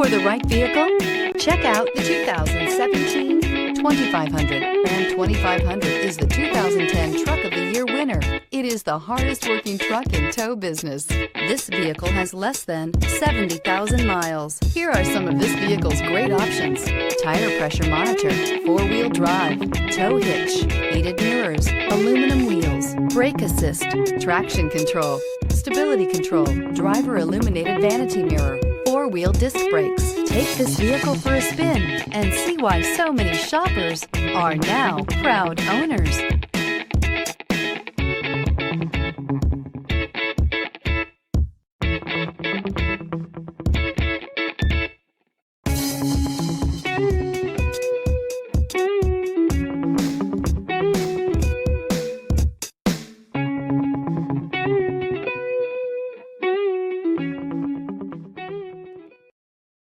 For the right vehicle, check out the 2017 2500. Ram 2500 is the 2010 Truck of the Year winner. It is the hardest working truck in tow business. This vehicle has less than 70,000 miles. Here are some of this vehicle's great options: tire pressure monitor, four-wheel drive, tow hitch, heated mirrors, aluminum wheels, brake assist, traction control, stability control, driver illuminated vanity mirror, four-wheel disc brakes. Take this vehicle for a spin and see why so many shoppers are now proud owners.